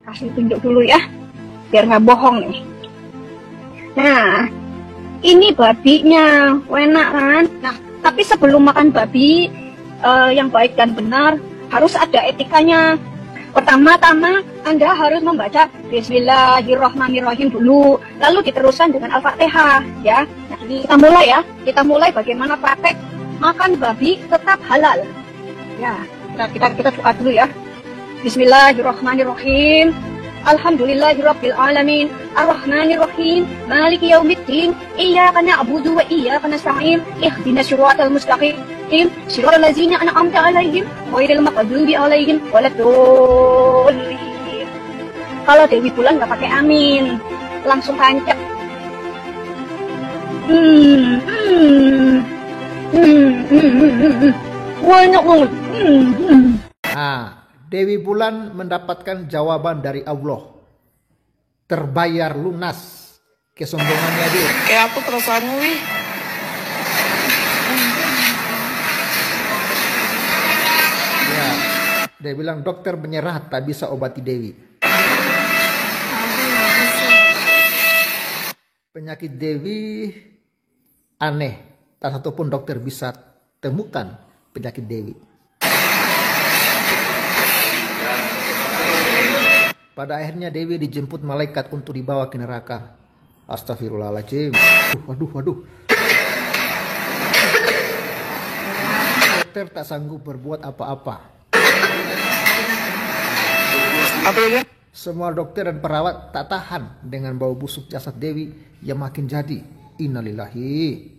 Kasih tunjuk dulu ya, biar nggak bohong nih. Nah, ini babinya, enak kan? Nah, tapi sebelum makan babi yang baik dan benar, harus ada etikanya. Pertama-tama, Anda harus membaca Bismillahirrahmanirrahim dulu, lalu diteruskan dengan Al-Fatihah, ya. Nah, kita mulai ya. Kita mulai bagaimana praktek makan babi tetap halal. Ya, kita doa dulu ya. Bismillahirrahmanirrahim. Alhamdulillahirabbil alamin. Arrahmanirrahim. Maliki yaumiddin. Iyyaka na'budu wa iyyaka nasta'in. Ihdinas siratal mustaqim. Siratal ladzina an'amta 'alaihim ghairil maghdubi alaihim waladdallin. Kalau Dewi Bulan nggak pakai amin, langsung tancap. Banyak banget. Nah, Dewi Bulan mendapatkan jawaban dari Allah. Terbayar lunas kesombongannya dia. Kayak apa perasaanmu, Wi? Ya, dia bilang dokter menyerah tak bisa obati Dewi. Penyakit Dewi aneh. Tak satupun dokter bisa temukan penyakit Dewi. Pada akhirnya Dewi dijemput malaikat untuk dibawa ke neraka. Astagfirullahaladzim. Waduh. Dokter tak sanggup berbuat apa-apa. Semua dokter dan perawat tak tahan dengan bau busuk jasad Dewi yang makin jadi. Innalillahi.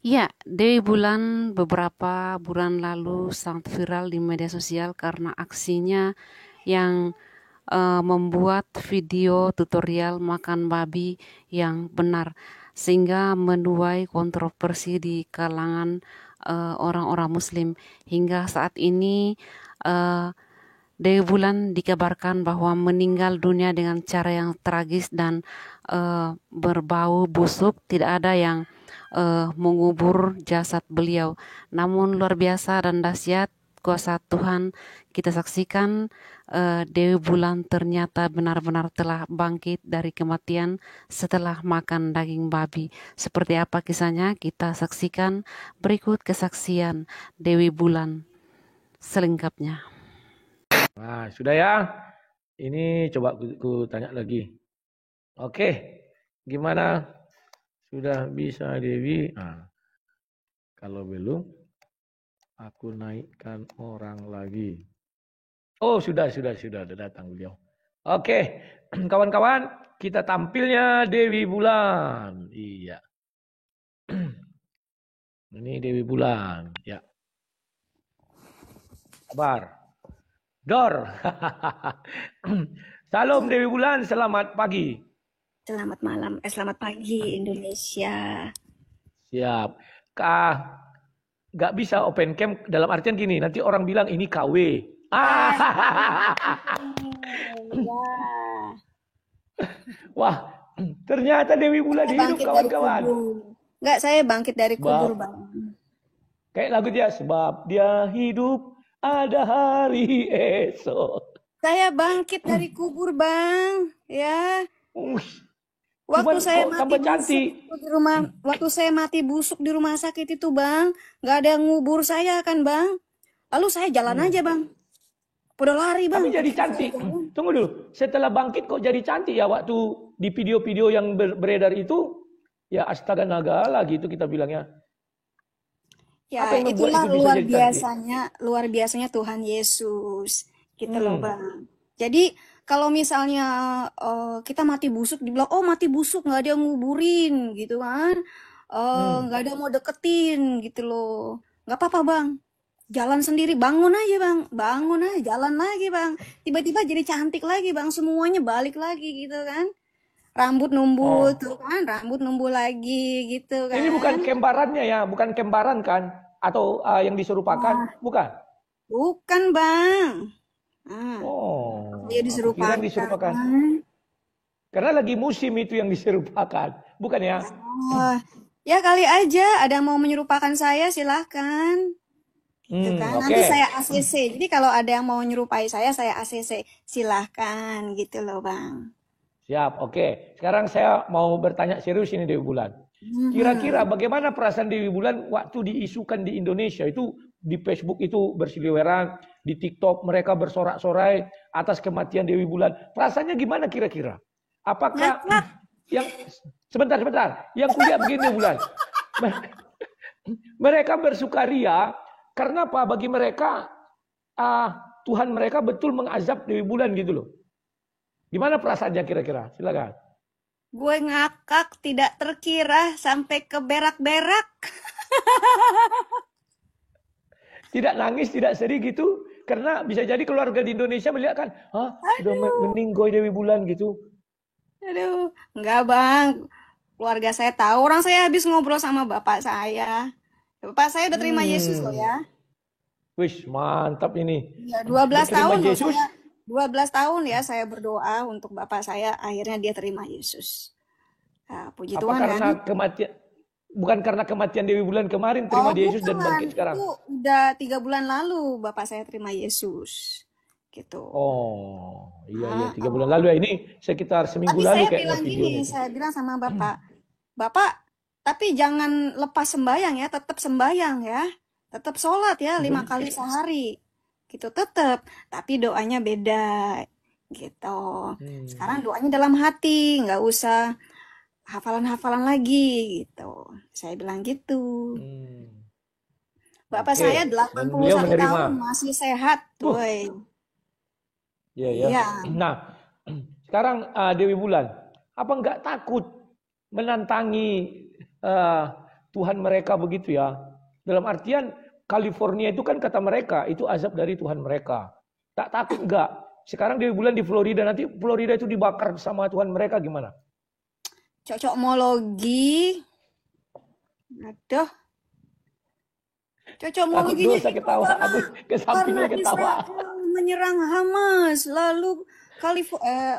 Ya, Dewi Bulan beberapa bulan lalu sangat viral di media sosial karena aksinya yang membuat video tutorial makan babi yang benar, sehingga menuai kontroversi di kalangan orang-orang Muslim. Hingga saat ini Dewi Bulan dikabarkan bahwa meninggal dunia dengan cara yang tragis dan berbau busuk. Tidak ada yang mengubur jasad beliau. Namun luar biasa dan dahsyat kuasa Tuhan kita saksikan. Dewi Bulan ternyata benar-benar telah bangkit dari kematian setelah makan daging babi. Seperti apa kisahnya? Kita saksikan berikut kesaksian Dewi Bulan selengkapnya. Nah, sudah ya. Ini coba ku tanya lagi. Oke, gimana? Sudah bisa Dewi? Nah, kalau belum, aku naikkan orang lagi. Oh, sudah datang beliau. Oke, kawan-kawan, kita tampilnya Dewi Bulan. Iya. Ini Dewi Bulan, ya. Kabar. Dor. Salam Dewi Bulan, selamat pagi. Selamat malam, selamat pagi Indonesia. Siap. Gak bisa open cam dalam artian gini, nanti orang bilang ini KW. Wah, ternyata Dewi Bulan hidup, kawan-kawan. Enggak, saya bangkit dari kubur, Bang. Kayak lagu dia, sebab dia hidup ada hari esok. Saya bangkit dari kubur, Bang. Ya. Waktu saya mati busuk di rumah, waktu saya mati busuk di rumah sakit itu, Bang, nggak ada yang ngubur saya kan, Bang. Lalu saya jalan aja, Bang. Udah lari, Bang. Tapi jadi cantik. Tunggu dulu. Setelah bangkit kok jadi cantik ya waktu di video-video yang beredar itu? Ya astaga nagala gitu kita bilangnya. Ya, itulah luar biasanya Tuhan Yesus. Gitu loh, Bang. Jadi kalau misalnya kita mati busuk, dibilang, oh mati busuk, nggak ada yang nguburin, gitu kan. Nggak ada yang mau deketin, gitu loh. Nggak apa-apa, Bang. Jalan sendiri, bangun aja, Bang. Bangun aja, jalan lagi, Bang. Tiba-tiba jadi cantik lagi, Bang. Semuanya balik lagi, gitu kan. Rambut numbuh, tuh kan. Rambut numbuh lagi, gitu kan. Ini bukan kembarannya ya, bukan kembaran kan? Atau yang diserupakan, bukan? Bukan, Bang. Dia diserupakan. Karena lagi musim itu yang diserupakan, bukan ya? Ya kali aja ada yang mau menyerupakan saya, silahkan. Gitu kan. Oke. Nanti saya ACC. Jadi kalau ada yang mau nyerupai saya ACC. Silahkan gitu loh Bang. Siap, oke. Sekarang saya mau bertanya serius ini Dewi Bulan. Kira-kira bagaimana perasaan Dewi Bulan waktu diisukan di Indonesia itu, di Facebook itu berseliweran, di TikTok mereka bersorak-sorai atas kematian Dewi Bulan. Perasaannya gimana kira-kira? Apakah yang sebentar, yang kuliah begini Dewi Bulan. Mereka bersukaria karena apa? Bagi mereka Tuhan mereka betul mengazab Dewi Bulan gitu loh. Gimana perasaannya kira-kira? Silakan. Gue ngakak tidak terkira sampai ke berak-berak. Tidak nangis, tidak sedih gitu? Karena bisa jadi keluarga di Indonesia melihat kan, sudah meninggoy Dewi Bulan gitu. Aduh, enggak Bang. Keluarga saya tahu, orang saya habis ngobrol sama bapak saya. Bapak saya udah terima Yesus loh ya. Wih, mantap ini. Ya, 12 tahun loh Yesus. saya. 12 tahun ya saya berdoa untuk bapak saya, akhirnya dia terima Yesus. Nah, puji Apa Tuhan karena kan. kematian, bukan karena kematian Dewi Bulan kemarin terima Yesus dan bangkit sekarang? Itu udah 3 bulan lalu bapak saya terima Yesus. Gitu. Oh, iya 3 bulan lalu ya. Ini sekitar seminggu Tapi lalu saya kayaknya bilang videonya. gini, saya bilang sama Bapak, tapi jangan lepas sembayang ya, tetap sembayang ya. Tetap sholat ya 5 kali sehari. Gitu tetap, tapi doanya beda gitu. Sekarang doanya dalam hati, nggak usah hafalan-hafalan lagi gitu. Saya bilang gitu. Bapak saya 81 tahun masih sehat, woy. Iya. Nah, sekarang Dewi Bulan, apa nggak takut menantangi Tuhan mereka begitu ya? Dalam artian California itu kan kata mereka itu azab dari Tuhan mereka. Tak takut nggak? Sekarang Dewi Bulan di Florida, nanti Florida itu dibakar sama Tuhan mereka gimana? Cocokmologi. Aduh. Cocokmologinya dosa ketawa, aduh kesampingnya ketawa. Menyerang Hamas, lalu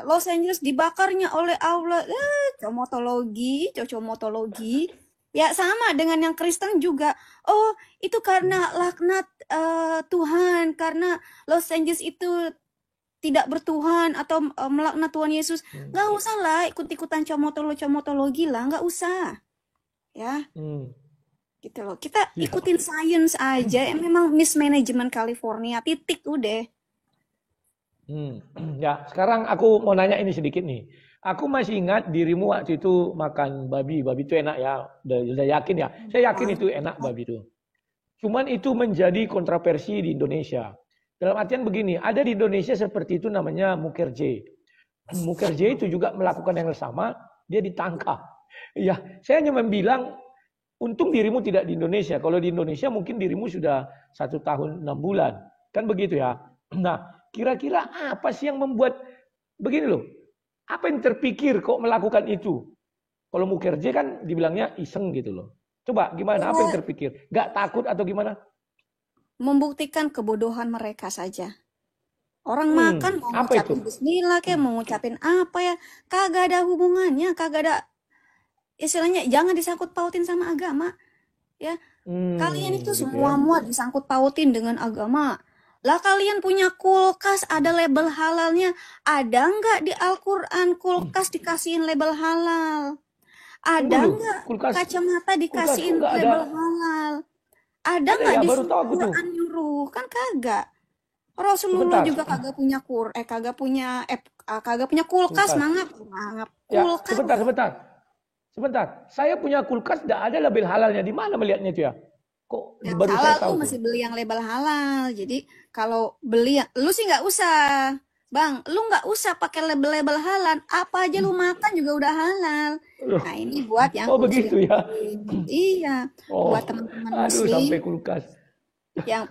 Los Angeles dibakarnya oleh Allah. Cocokmotologi. Ya sama dengan yang Kristen juga. Oh, itu karena laknat Tuhan, karena Los Angeles itu tidak bertuhan atau melaknat Tuhan Yesus. Nggak usah lah ikut-ikutan comotologi lah, nggak usah. Ya. Gitu loh. Kita ikutin sains aja. Memang mismanagement California, titik udah. Ya, sekarang aku mau nanya ini sedikit nih. Aku masih ingat dirimu waktu itu makan babi itu enak ya, udah yakin ya. Saya yakin itu enak babi itu. Cuman itu menjadi kontroversi di Indonesia. Dalam artian begini, ada di Indonesia seperti itu namanya Mukerje. Mukerje itu juga melakukan yang sama, dia ditangkap. Ya, saya hanya membilang, untung dirimu tidak di Indonesia. Kalau di Indonesia mungkin dirimu sudah 1 tahun 6 bulan. Kan begitu ya. Nah, kira-kira apa sih yang membuat begini loh? Apa yang terpikir kok melakukan itu? Kalau Mukerje kan dibilangnya iseng gitu loh. Coba gimana? Apa yang terpikir? Gak takut atau gimana? Membuktikan kebodohan mereka saja. Orang makan mau ngucapin bismillah kayak mau ngucapin apa ya, kagak ada hubungannya, kagak ada istilahnya, jangan disangkut pautin sama agama. Ya. Kalian itu semua muat disangkut pautin dengan agama. Lah kalian punya kulkas ada label halalnya. Ada nggak di Al-Quran kulkas dikasihin label halal? Ada nggak kacamata dikasihin label halal? Ada nggak di Quran nyuruh? Kan kagak. Rasulullah juga kagak punya kulkas, mangap. Ya, sebentar. Saya punya kulkas tidak ada label halalnya. Di mana melihatnya itu ya? Kok yang baru halal saya tahu tuh masih beli yang label halal. Jadi kalau beli yang, lu sih nggak usah, Bang. Lu nggak usah pakai label-label halal. Apa aja lu makan juga udah halal. Nah ini buat yang begitu ya. Iya. Buat teman-teman muslim. Sampai kulkas.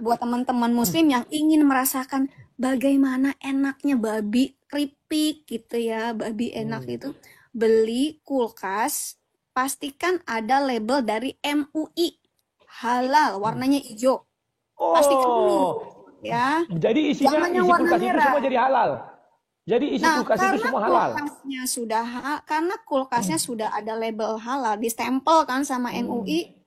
Buat teman-teman muslim yang ingin merasakan bagaimana enaknya babi keripik gitu ya, babi enak itu, beli kulkas, pastikan ada label dari MUI. Halal, warnanya hijau. Pastikan dulu, ya. Jadi isi kulkas itu semua jadi halal. Jadi isi kulkas itu semua halal. Karena kulkasnya sudah ada label halal, distempel kan sama MUI.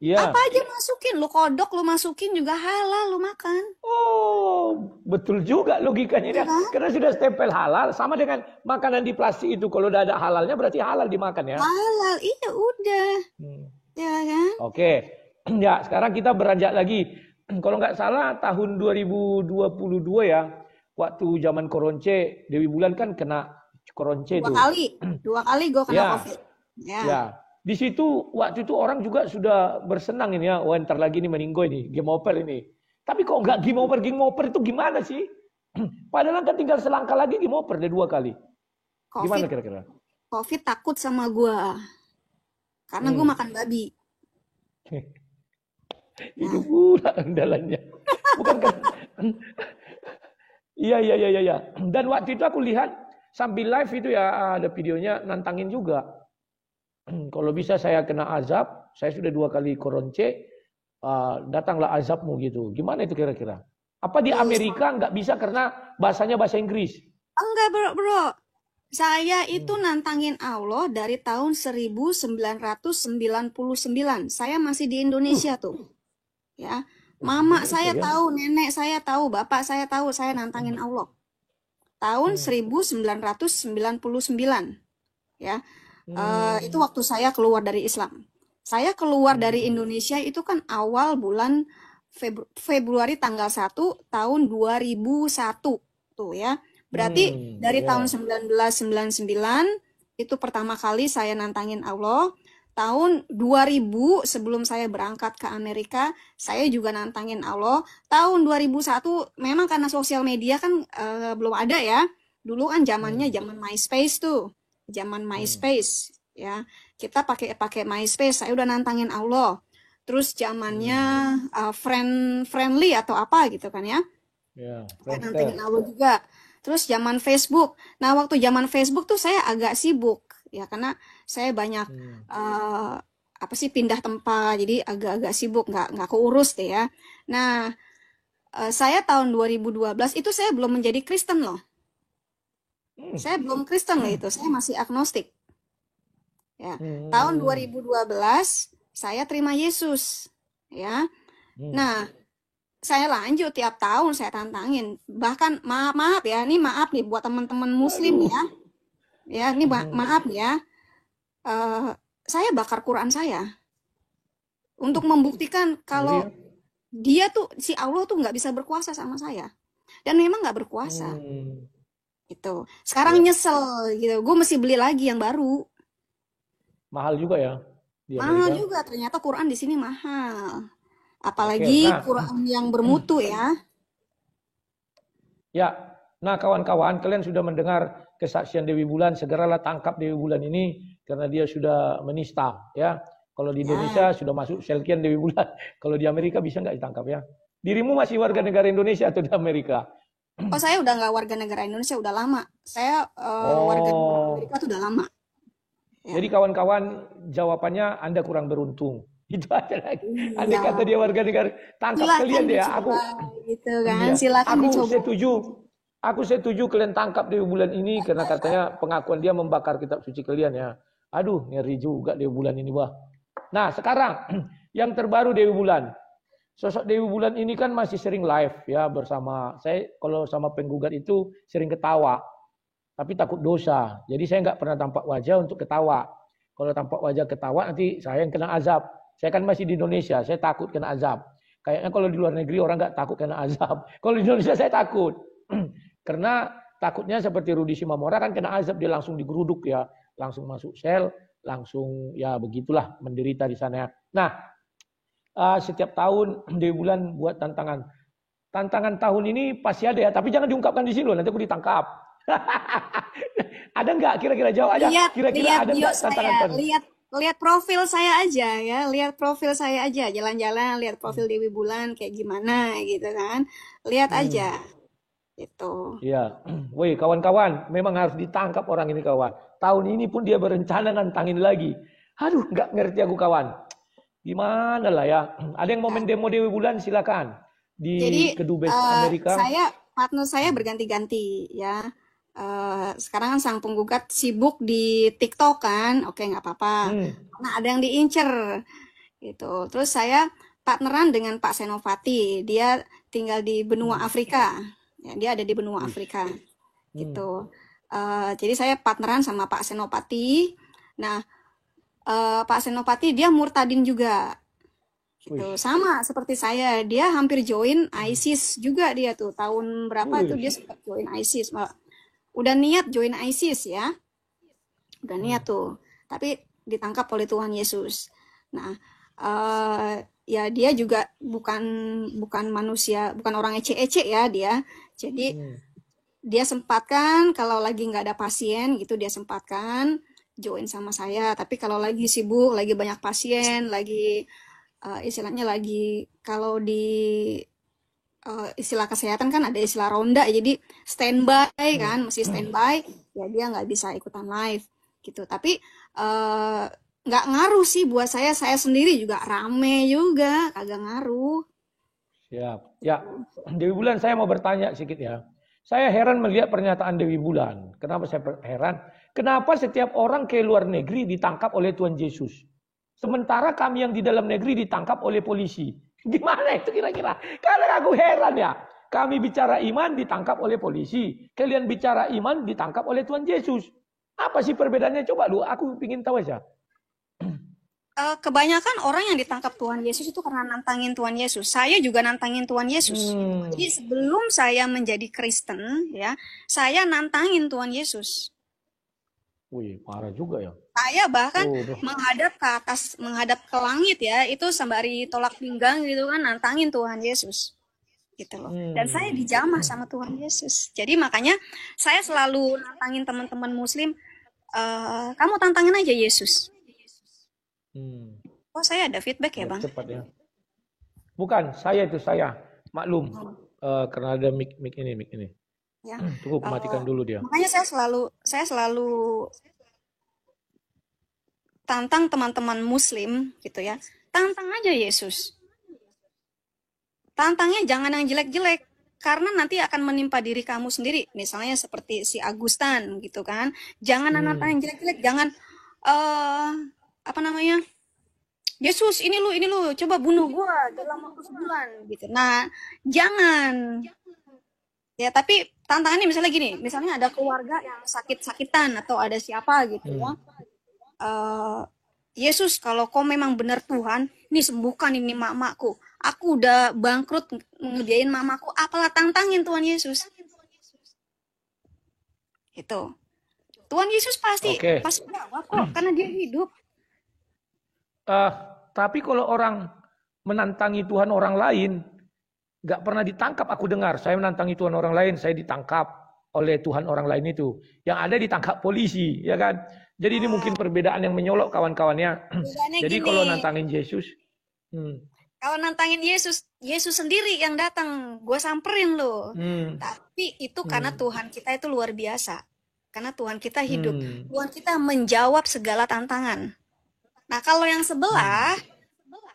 Iya. Apa aja masukin, lu kodok lu masukin juga halal lu makan. Oh, betul juga logikanya Iya dia. kan? Karena sudah stempel halal, sama dengan makanan di plastik itu. Kalau udah ada halalnya berarti halal dimakan ya. Halal, iya udah. Hmm. Ya kan? Oke, ya sekarang kita beranjak lagi. Kalau nggak salah tahun 2022 ya, waktu zaman Koronce, Dewi Bulan kan kena Koronce Dua tuh. kali. Dua kali gue kena Ya, COVID. Ya. ya. Di situ waktu itu orang juga sudah bersenang ini ya, wah ntar lagi ini meninggoy nih, game over ini. Tapi kok nggak game over itu gimana sih? Padahal kan tinggal selangkah lagi game over deh 2 kali. Gimana COVID, kira-kira? COVID takut sama gue. Karena gue makan babi. Itu pula andalannya. Bukan kan? Iya. Dan waktu itu aku lihat sambil live itu ya ada videonya nantangin juga. Kalau bisa saya kena azab, saya sudah 2 kali koronce, datanglah azabmu gitu. Gimana itu kira-kira? Apa di Amerika nggak bisa karena bahasanya bahasa Inggris? Enggak bro. Saya itu nantangin Allah dari tahun 1999. Saya masih di Indonesia tuh. Ya. Mama saya tahu, nenek saya tahu, bapak saya tahu saya nantangin Allah. Tahun 1999. Ya. Itu waktu saya keluar dari Islam. Saya keluar dari Indonesia itu kan awal bulan Februari tanggal 1 tahun 2001 tuh ya. Berarti dari tahun 1999 itu pertama kali saya nantangin Allah. Tahun 2000 sebelum saya berangkat ke Amerika, saya juga nantangin Allah. Tahun 2001 memang karena sosial media kan belum ada ya. Dulu kan zamannya zaman MySpace tuh. Zaman MySpace ya. Kita pakai MySpace, saya udah nantangin Allah. Terus zamannya friendly atau apa gitu kan ya. Saya nantangin Allah juga. Terus zaman Facebook. Nah, waktu zaman Facebook tuh saya agak sibuk ya karena saya banyak pindah tempat. Jadi agak-agak sibuk, nggak keurus deh ya. Nah, saya tahun 2012 itu saya belum menjadi Kristen loh. Saya belum Kristen loh itu, saya masih agnostik. Ya, tahun 2012 saya terima Yesus, ya. Nah, saya lanjut tiap tahun saya tantangin. Bahkan maaf ya, ini maaf nih buat teman-teman Muslim ya. Ya, ini maaf ya. Saya bakar Quran saya untuk membuktikan kalau dia tuh si Allah tuh nggak bisa berkuasa sama saya, dan memang nggak berkuasa. Itu sekarang nyesel gitu, gue mesti beli lagi yang baru. Mahal juga ya di Mahal Amerika. juga ternyata Quran di sini mahal, apalagi Quran yang bermutu ya. Ya, nah kawan-kawan, kalian sudah mendengar kesaksian Dewi Bulan. Segeralah tangkap Dewi Bulan ini karena dia sudah menista ya. Kalau di Indonesia sudah masuk selkian Dewi Bulan. Kalau di Amerika bisa nggak ditangkap ya? Dirimu masih warga negara Indonesia atau di Amerika? Oh, saya udah nggak warga negara Indonesia, udah lama. Saya warga negara Amerika tuh udah lama. Ya. Jadi kawan-kawan, jawabannya Anda kurang beruntung. Itu aja lagi. Andai kata dia warga negara, tangkap silakan kalian deh ya. Aku gitu kan, silakan dicoba. Aku setuju kalian tangkap Dewi Bulan ini karena katanya pengakuan dia membakar kitab suci kalian ya. Aduh, ngeri juga Dewi Bulan ini, wah. Nah, sekarang yang terbaru Dewi Bulan. Sosok Dewi Bulan ini kan masih sering live ya bersama saya. Kalau sama penggugat itu sering ketawa, tapi takut dosa. Jadi saya nggak pernah tampak wajah untuk ketawa. Kalau tampak wajah ketawa nanti saya yang kena azab. Saya kan masih di Indonesia, saya takut kena azab. Kayaknya kalau di luar negeri orang nggak takut kena azab. Kalau di Indonesia saya takut. Karena takutnya seperti Rudi Simamora kan kena azab, dia langsung digeruduk ya, langsung masuk sel, langsung ya begitulah menderita di sana ya. Nah, setiap tahun Dewi Bulan buat tantangan. Tantangan tahun ini pasti ada ya, tapi jangan diungkapkan di sini loh, nanti aku ditangkap. Ada nggak kira-kira jawab aja? Kira-kira ada nggak tantangan tahun? Lihat profil saya aja ya, lihat profil saya aja, jalan-jalan lihat profil Dewi Bulan kayak gimana gitu kan, lihat aja. Itu. Iya, woi kawan-kawan, memang harus ditangkap orang ini kawan. Tahun ini pun dia berencana nantangin lagi. Aduh, nggak ngerti aku kawan. Gimana lah ya? Ada yang mau mendemo Dewi Bulan silakan di Kedubes Amerika. Partner saya berganti-ganti ya. Sekarang kan sang penggugat sibuk di TikTok kan, oke nggak apa-apa. Nah ada yang diincer gitu. Terus saya partneran dengan Pak Senopati, dia tinggal di benua Afrika, ya, dia ada di benua Afrika, gitu. Jadi saya partneran sama Pak Senopati. Nah, Pak Senopati dia murtadin juga, gitu. Sama seperti saya, dia hampir join ISIS juga dia tuh tahun berapa itu dia sempat join ISIS, udah niat join ISIS ya, udah niat tuh, tapi ditangkap oleh Tuhan Yesus. Nah, ya dia juga bukan manusia, bukan orang ece-ece ya dia. Jadi dia sempatkan kalau lagi nggak ada pasien gitu, dia sempatkan join sama saya. Tapi kalau lagi sibuk, lagi banyak pasien, lagi istilahnya lagi kalau di istilah kesehatan kan ada istilah ronda, jadi standby kan, mesti standby, ya dia nggak bisa ikutan live gitu. Tapi nggak ngaruh sih buat saya sendiri juga rame juga, kagak ngaruh. Siap. Ya, Dewi Bulan, saya mau bertanya sedikit ya. Saya heran melihat pernyataan Dewi Bulan. Kenapa saya heran? Kenapa setiap orang ke luar negeri ditangkap oleh Tuhan Yesus? Sementara kami yang di dalam negeri ditangkap oleh polisi. Gimana itu kira-kira? Karena aku heran ya. Kami bicara iman ditangkap oleh polisi. Kalian bicara iman ditangkap oleh Tuhan Yesus. Apa sih perbedaannya? Coba lu, aku ingin tahu aja. Kebanyakan orang yang ditangkap Tuhan Yesus itu karena nantangin Tuhan Yesus. Saya juga nantangin Tuhan Yesus. Jadi sebelum saya menjadi Kristen, ya, saya nantangin Tuhan Yesus. Wih, parah juga ya. Saya bahkan menghadap ke atas, menghadap ke langit ya, itu sembari tolak pinggang gitu kan, nantangin Tuhan Yesus. Gitu loh. Dan saya dijamah sama Tuhan Yesus. Jadi makanya saya selalu nantangin teman-teman Muslim, kamu tantangin aja Yesus. Oh, saya ada feedback ya, Bang? Cepat ya. Bukan, saya maklum. Karena ada mic ini. Ya. Cukup matikan dulu dia. Makanya saya selalu tantang teman-teman Muslim gitu ya. Tantang aja Yesus. Tantangnya jangan yang jelek-jelek, karena nanti akan menimpa diri kamu sendiri. Misalnya seperti si Agustan gitu kan. Jangan nantang yang jelek-jelek, jangan apa namanya? Yesus, ini lu coba bunuh gua dalam waktu sebulan gitu. Nah, jangan. Ya, tapi tantangannya misalnya gini, misalnya ada keluarga yang sakit-sakitan atau ada siapa gitu ya. Yesus, kalau kau memang benar Tuhan, nih sembuhkan ini mamaku. Aku udah bangkrut ngebiayain mamaku, apalah tantangin Tuhan Yesus. Itu. Tuhan Yesus pasti jawab kok, karena dia hidup. Tapi kalau orang menantangi Tuhan orang lain, nggak pernah ditangkap. Aku dengar, saya menantangi Tuhan orang lain, saya ditangkap oleh Tuhan orang lain itu. Yang ada ditangkap polisi, ya kan? Jadi ini mungkin perbedaan yang menyolok kawan-kawannya. Jadi gini, kalau nantangin Yesus, kalau nantangin Yesus sendiri yang datang, gue samperin lo. Tapi itu karena Tuhan kita itu luar biasa. Karena Tuhan kita hidup, Tuhan kita menjawab segala tantangan. Nah, kalau yang sebelah,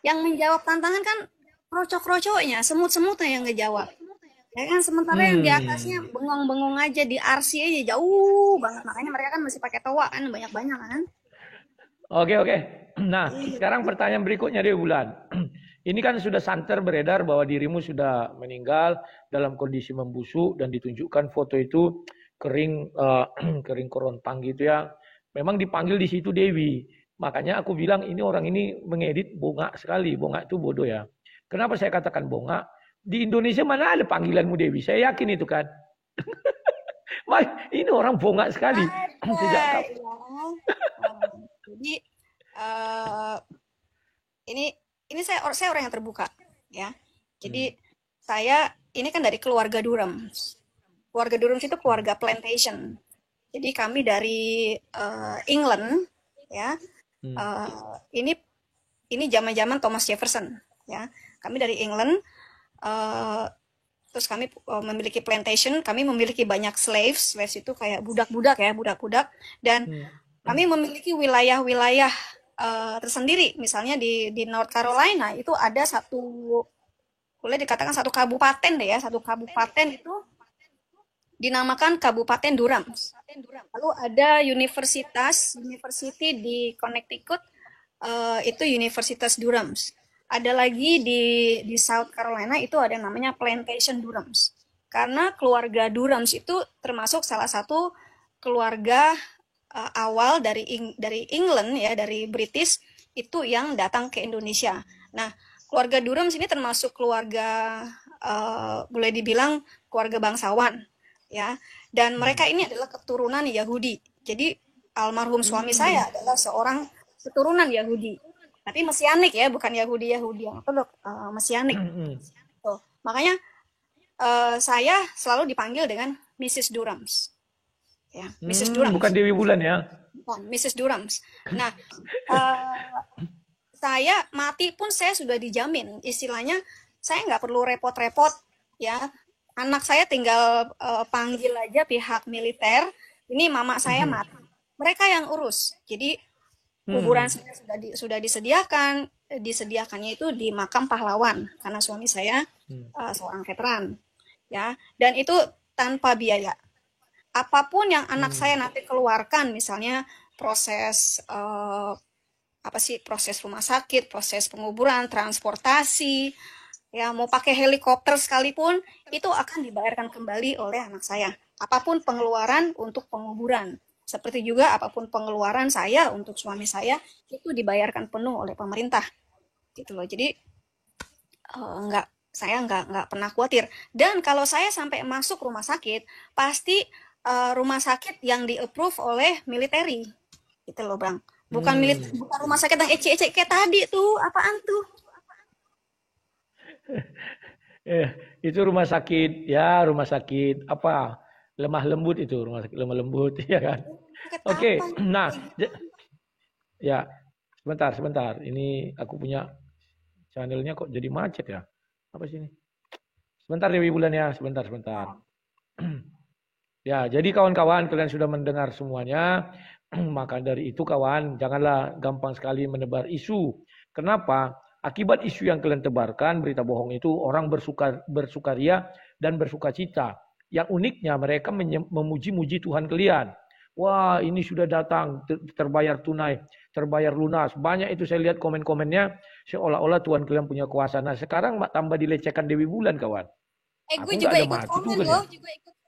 yang menjawab tantangan kan krocok-krocoknya, semut-semutnya yang ngejawab. Ya kan, sementara yang di atasnya bengong-bengong aja, di RC aja jauh banget. Makanya mereka kan masih pakai toa kan, banyak-banyak kan. Oke. Nah, sekarang pertanyaan berikutnya Dewi Bulan. Ini kan sudah santer beredar bahwa dirimu sudah meninggal dalam kondisi membusuk dan ditunjukkan foto itu kering kerontang gitu ya. Memang dipanggil di situ Dewi. Makanya aku bilang ini orang ini mengedit bongak sekali. Bongak itu bodoh ya. Kenapa saya katakan bongak? Di Indonesia mana ada panggilanmu Dewi? Saya yakin itu kan. Ini orang bongak sekali. Jadi ini saya orang yang terbuka ya. Jadi saya ini kan dari keluarga Durham. Keluarga Durham itu keluarga plantation. Jadi kami dari England ya. Ini zaman-zaman Thomas Jefferson ya. Kami dari England, terus kami memiliki plantation, kami memiliki banyak slaves itu kayak budak-budak ya, budak-budak, dan kami memiliki wilayah-wilayah tersendiri. Misalnya di North Carolina itu ada boleh dikatakan satu kabupaten deh ya, satu kabupaten itu dinamakan Kabupaten Durham. Lalu ada university di Connecticut, itu Universitas Durham. Ada lagi di South Carolina itu ada namanya Plantation Durham. Karena keluarga Durham itu termasuk salah satu keluarga awal dari England ya, dari British itu yang datang ke Indonesia. Nah, keluarga Durham ini termasuk keluarga boleh dibilang keluarga bangsawan ya. Dan mereka ini adalah keturunan Yahudi. Jadi almarhum suami saya adalah seorang keturunan Yahudi. Tapi mesianik ya, bukan Yahudi yang mesianik. Tuh. Makanya saya selalu dipanggil dengan Mrs. Durham. Ya, Mrs. Durham. Bukan Dewi Bulan ya? Bukan, Mrs. Durham. Nah, saya mati pun saya sudah dijamin. Istilahnya saya nggak perlu repot-repot ya. Anak saya tinggal panggil aja pihak militer. Ini mama saya mati. Mereka yang urus. Jadi kuburan saya sudah disediakan. Disediakannya itu di makam pahlawan karena suami saya seorang veteran. Ya, dan itu tanpa biaya. Apapun yang anak saya nanti keluarkan, misalnya proses proses rumah sakit, proses penguburan, transportasi, ya mau pakai helikopter sekalipun, itu akan dibayarkan kembali oleh anak saya. Apapun pengeluaran untuk penguburan, seperti juga apapun pengeluaran saya untuk suami saya, itu dibayarkan penuh oleh pemerintah, gitu loh. Jadi saya nggak pernah khawatir. Dan kalau saya sampai masuk rumah sakit, pasti rumah sakit yang di-approve oleh militeri, gitu loh Bang. Bukan bukan rumah sakit yang ecek-ecek kayak tadi tuh, apaan tuh? Itu rumah sakit, ya rumah sakit apa lemah lembut itu, rumah sakit lemah lembut, ya kan? Oke, nah, ya sebentar, ini aku punya channelnya kok jadi macet ya? Apa sih ini? Sebentar Dewi Bulan ya, sebentar. Ya, jadi kawan-kawan kalian sudah mendengar semuanya. Maka dari itu kawan, janganlah gampang sekali menebar isu. Kenapa? Akibat isu yang kalian tebarkan, berita bohong itu orang bersukaria dan bersukacita. Yang uniknya mereka memuji-muji Tuhan kalian. Wah, ini sudah datang, terbayar tunai, terbayar lunas. Banyak itu saya lihat komen-komennya, seolah-olah Tuhan kalian punya kuasa. Nah, sekarang tambah dilecehkan Dewi Bulan, kawan. Gue juga ikut komen loh.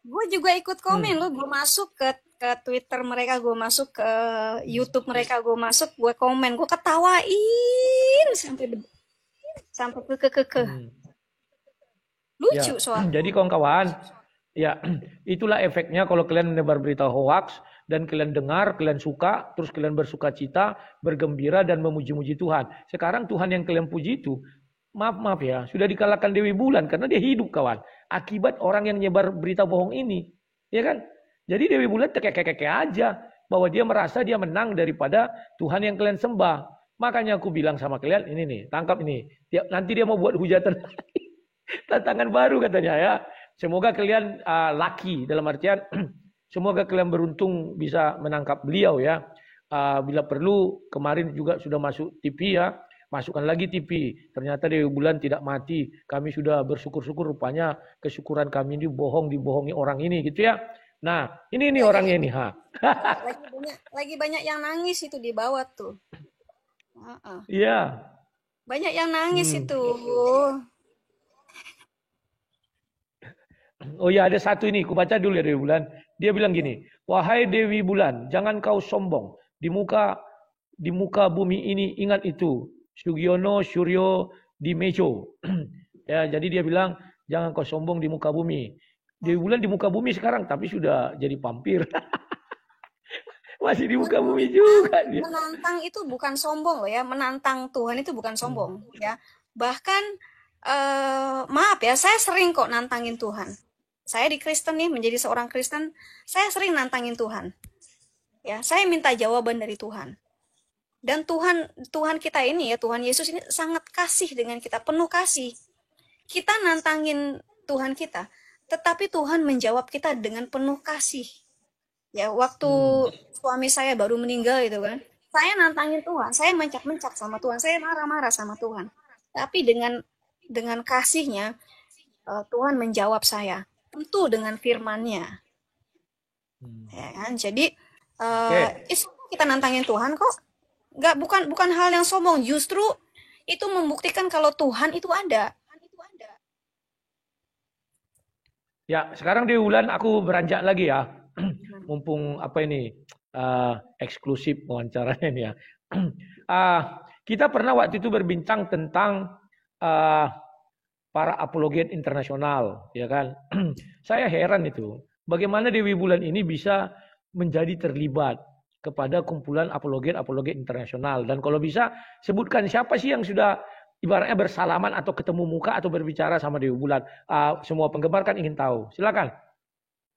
Gue juga ikut komen loh. Gue masuk ke Twitter mereka, gue masuk ke YouTube mereka, gue komen, gue ketawain sampai ke. Lucu ya. soalnya. Jadi kawan-kawan, ya itulah efeknya kalau kalian menebar berita hoax dan kalian dengar, kalian suka, terus kalian bersuka cita, bergembira dan memuji-muji Tuhan. Sekarang Tuhan yang kalian puji itu, maaf ya, sudah dikalahkan Dewi Bulan karena dia hidup kawan. Akibat orang yang nyebar berita bohong ini, ya kan? Jadi Dewi Bulan tekek-tekek aja bahwa dia merasa dia menang daripada Tuhan yang kalian sembah. Makanya aku bilang sama kalian, ini nih, tangkap ini. Nanti dia mau buat hujatan lagi. Tantangan baru katanya ya. Semoga kalian lucky dalam artian semoga kalian beruntung bisa menangkap beliau ya. Bila perlu kemarin juga sudah masuk TV ya. Masukkan lagi TV. Ternyata Dewi Bulan tidak mati. Kami sudah bersyukur-syukur, rupanya kesyukuran kami ini dibohongi orang ini gitu ya. Nah, ini orangnya nih, ha. lagi banyak yang nangis itu di bawah tuh. Iya. Banyak yang nangis itu. Oh ya, ada satu ini, aku baca dulu ya Dewi Bulan. Dia bilang gini, wahai Dewi Bulan, jangan kau sombong. Di muka bumi ini ingat itu. Sugiono Suryo Dimejo. Ya, jadi dia bilang, jangan kau sombong di muka bumi. Dewi Bulan di muka bumi sekarang, tapi sudah jadi vampir. Masih di muka bumi juga. Menantang itu bukan sombong loh ya. Menantang Tuhan itu bukan sombong ya. Bahkan maaf ya, saya sering kok nantangin Tuhan. Saya di Kristen nih, menjadi seorang Kristen, saya sering nantangin Tuhan. Ya, saya minta jawaban dari Tuhan. Dan Tuhan kita ini ya, Tuhan Yesus ini sangat kasih dengan kita, penuh kasih. Kita nantangin Tuhan kita, tetapi Tuhan menjawab kita dengan penuh kasih. Ya, waktu suami saya baru meninggal itu kan, saya nantangin Tuhan, saya mencak-mencak sama Tuhan, saya marah-marah sama Tuhan. Tapi dengan kasihnya, Tuhan menjawab saya, tentu dengan firman-Nya. Ya kan? Jadi kita nantangin Tuhan kok. bukan hal yang sombong, justru itu membuktikan kalau Tuhan itu ada. Ya, sekarang di Wulan aku beranjak lagi ya. Mumpung apa ini eksklusif wawancaranya ini ya. Kita pernah waktu itu berbincang tentang para apologet internasional, ya kan? Saya heran itu, bagaimana Dewi Wulan ini bisa menjadi terlibat kepada kumpulan apologet internasional. Dan kalau bisa sebutkan siapa sih yang sudah ibaratnya bersalaman atau ketemu muka atau berbicara sama Dewi Wulan. Semua penggemar kan ingin tahu. Silakan.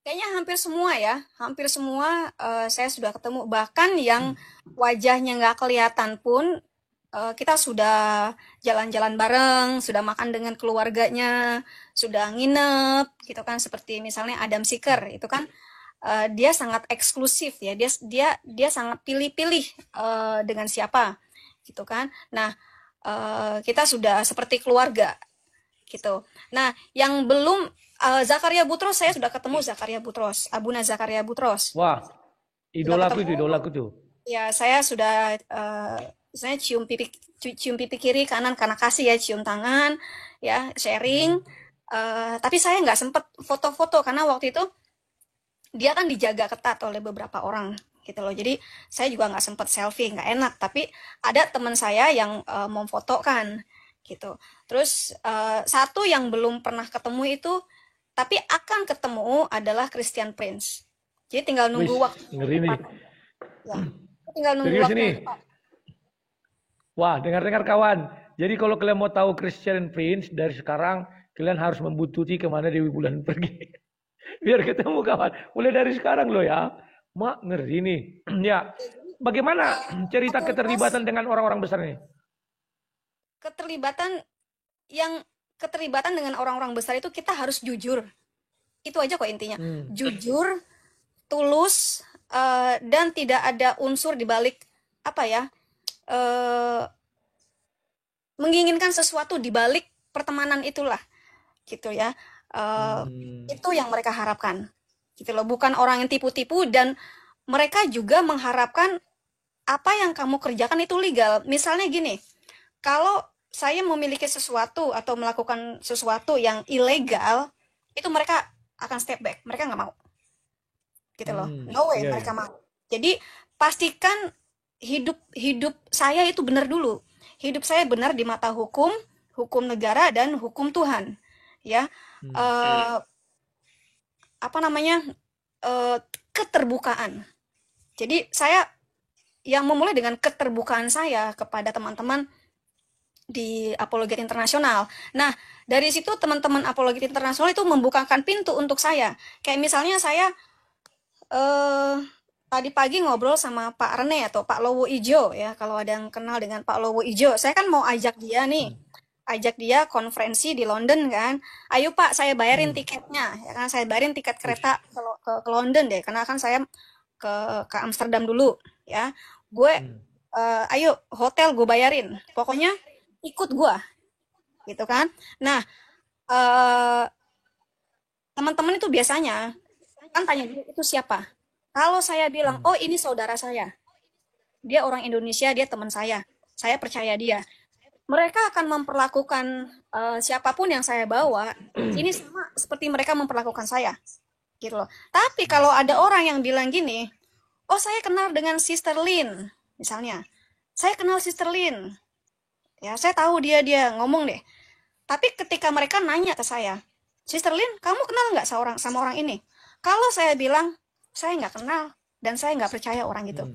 Kayaknya hampir semua ya, hampir semua saya sudah ketemu. Bahkan yang wajahnya nggak kelihatan pun kita sudah jalan-jalan bareng, sudah makan dengan keluarganya, sudah nginep, gitu kan. Seperti misalnya Adam Seeker, itu kan dia sangat eksklusif ya, dia sangat pilih-pilih dengan siapa, gitu kan. Nah, kita sudah seperti keluarga, gitu. Nah, yang belum Zakaria Butros, saya sudah ketemu Zakaria Butros, Abuna Zakaria Butros. Wah, idolaku tuh. Ya, saya sudah misalnya cium pipi kiri kanan karena kasih ya, cium tangan ya, sharing. Tapi saya nggak sempet foto-foto karena waktu itu dia kan dijaga ketat oleh beberapa orang gitu loh. Jadi saya juga nggak sempet selfie, nggak enak. Tapi ada teman saya yang memfotokan gitu. Terus satu yang belum pernah ketemu itu, tapi akan ketemu adalah Christian Prince. Jadi tinggal nunggu waktu. Ngeri nih. Ya, tinggal nunggu Serius waktu. ini. Wah, dengar-dengar kawan. Jadi kalau kalian mau tahu Christian Prince dari sekarang, kalian harus membuntuti kemana Dewi Wulan pergi. Biar ketemu kawan. Mulai dari sekarang loh ya. Mak, ngeri nih. Ya, bagaimana cerita keterlibatan dengan orang-orang besar ini? Keterlibatan dengan orang-orang besar itu kita harus jujur. Itu aja kok intinya. Jujur, tulus, dan tidak ada unsur di balik apa ya? Menginginkan sesuatu di balik pertemanan itulah. Gitu ya. Itu yang mereka harapkan. Gitu loh, bukan orang yang tipu-tipu, dan mereka juga mengharapkan apa yang kamu kerjakan itu legal. Misalnya gini, kalau saya memiliki sesuatu atau melakukan sesuatu yang ilegal, itu mereka akan step back, mereka nggak mau. Gitu loh, no way mereka mau. Jadi pastikan hidup saya itu benar dulu. Hidup saya benar di mata hukum negara dan hukum Tuhan. Ya, apa namanya, keterbukaan. Jadi saya yang memulai dengan keterbukaan saya kepada teman-teman di Apologet Internasional. Nah, dari situ teman-teman Apologet Internasional itu membukakan pintu untuk saya. Kayak misalnya saya tadi pagi ngobrol sama Pak Rene atau Pak Lowo Ijo ya, kalau ada yang kenal dengan Pak Lowo Ijo. Saya kan mau ajak dia nih, ajak dia konferensi di London kan. Ayo Pak, saya bayarin tiketnya. Ya kan, saya bayarin tiket kereta ke London deh, karena kan saya ke Amsterdam dulu ya. Gue ayo hotel gue bayarin. Pokoknya ikut gue. Gitu kan. Nah, teman-teman itu biasanya kan tanya dulu itu siapa. Kalau saya bilang, oh ini saudara saya, dia orang Indonesia, dia teman saya percaya dia. Mereka akan memperlakukan siapapun yang saya bawa, ini sama seperti mereka memperlakukan saya, gitu loh. Tapi kalau ada orang yang bilang gini, oh saya kenal dengan Sister Lynn, misalnya, saya kenal Sister Lynn, ya saya tahu dia ngomong deh. Tapi ketika mereka nanya ke saya, Sister Lynn, kamu kenal nggak sama orang ini? Kalau saya bilang, saya nggak kenal, dan saya nggak percaya orang gitu.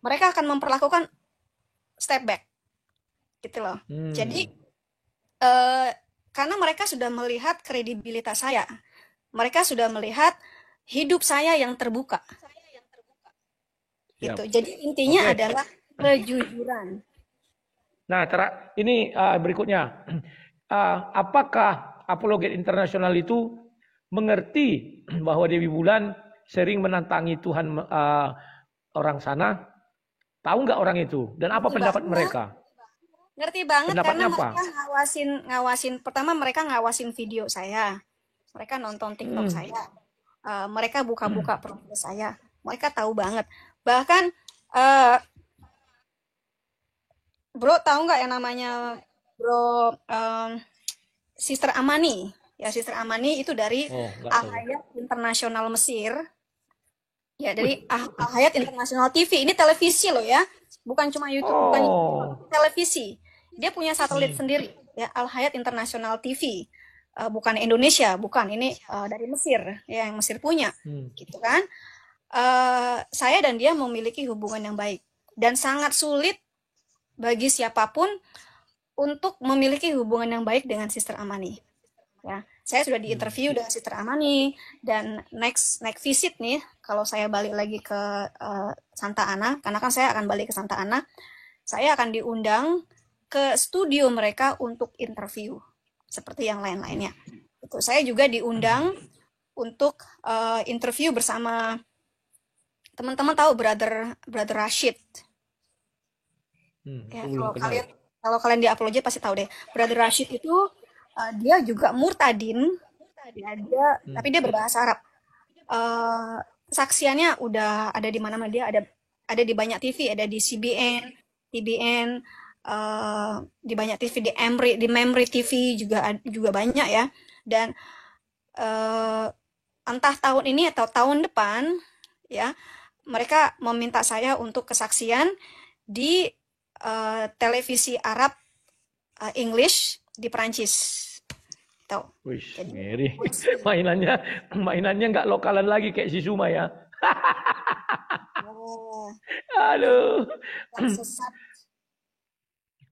Mereka akan memperlakukan step back. Gitu loh. Jadi, karena mereka sudah melihat kredibilitas saya. Mereka sudah melihat hidup saya yang terbuka. Gitu. Jadi, intinya adalah kejujuran. Nah, ini berikutnya. Apakah Apologet Internasional itu mengerti bahwa Dewi Wulan sering menantangi Tuhan orang sana? Tahu nggak orang itu? Dan apa pendapat mereka? Ngerti banget. Pendapatnya karena apa? mereka ngawasin. Pertama mereka ngawasin video saya. Mereka nonton TikTok saya. Mereka buka-buka profil saya. Mereka tahu banget. Bahkan Bro tahu nggak yang namanya Bro Sister Amani? Ya, Sister Amani itu dari Oh, nggak tahu. Al-Hayat Internasional Mesir. Ya, dari Wih. Al-Hayat Internasional TV. Ini televisi loh ya. Bukan cuma YouTube, bukan Oh. televisi. Dia punya satelit sendiri, ya, Al-Hayat Internasional TV. Bukan Indonesia, bukan. Ini dari Mesir, ya, yang Mesir punya. Gitu kan. Saya dan dia memiliki hubungan yang baik. Dan sangat sulit bagi siapapun untuk memiliki hubungan yang baik dengan Sister Amani. Ya, saya sudah diinterview dengan Sister Amani, dan next visit nih, kalau saya balik lagi ke Santa Ana, karena kan saya akan balik ke Santa Ana, saya akan diundang ke studio mereka untuk interview seperti yang lain-lainnya. Itu saya juga diundang untuk interview bersama teman-teman tahu brother Rashid. Ya, kalau kalian di Upload pasti tahu deh. Brother Rashid itu dia juga murtadin, ya, tapi dia berbahasa Arab. Saksiannya udah ada di mana-mana, dia ada di banyak TV, ada di CBN, TBN, di banyak TV, di Memri TV juga banyak ya. Dan entah tahun ini atau tahun depan, ya, mereka meminta saya untuk kesaksian di televisi Arab English di Perancis. Tahu. Wih, ngeri. Mainannya nggak lokalan lagi kayak si Suma ya. Aduh.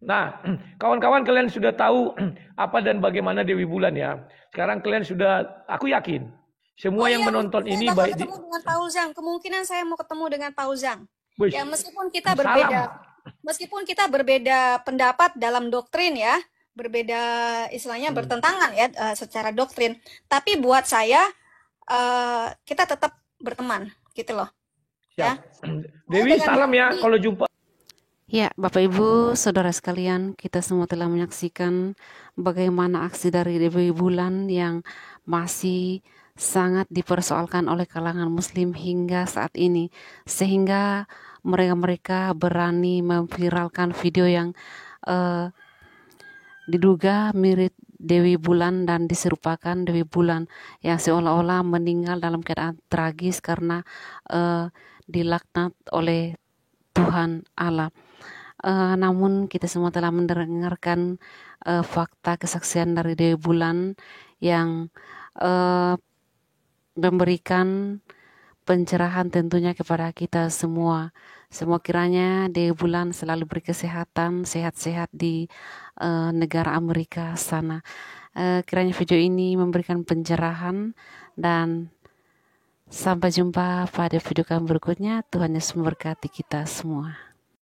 Nah, kawan-kawan, kalian sudah tahu apa dan bagaimana Dewi Bulan ya. Sekarang kalian sudah, aku yakin semua yang menonton ini baik ketemu dengan Pauzang. Kemungkinan saya mau ketemu dengan Pauzang. Wih, ya, meskipun kita berbeda pendapat dalam doktrin ya, berbeda istilahnya bertentangan ya secara doktrin, tapi buat saya kita tetap berteman gitu loh. Ya. Dewi, salam ya kalau jumpa. Ya, Bapak Ibu, Saudara sekalian, kita semua telah menyaksikan bagaimana aksi dari Dewi Bulan yang masih sangat dipersoalkan oleh kalangan Muslim hingga saat ini, sehingga mereka berani memviralkan video yang diduga mirip Dewi Bulan dan diserupakan Dewi Bulan yang seolah-olah meninggal dalam keadaan tragis karena dilaknat oleh Tuhan Allah. Namun kita semua telah mendengarkan fakta kesaksian dari Dewi Bulan yang memberikan pencerahan tentunya kepada kita semua. Semua kiranya Dewi Bulan selalu berkesehatan, sehat-sehat di negara Amerika sana. Kiranya video ini memberikan pencerahan, dan sampai jumpa pada video kami berikutnya. Tuhan Yesus memberkati kita semua.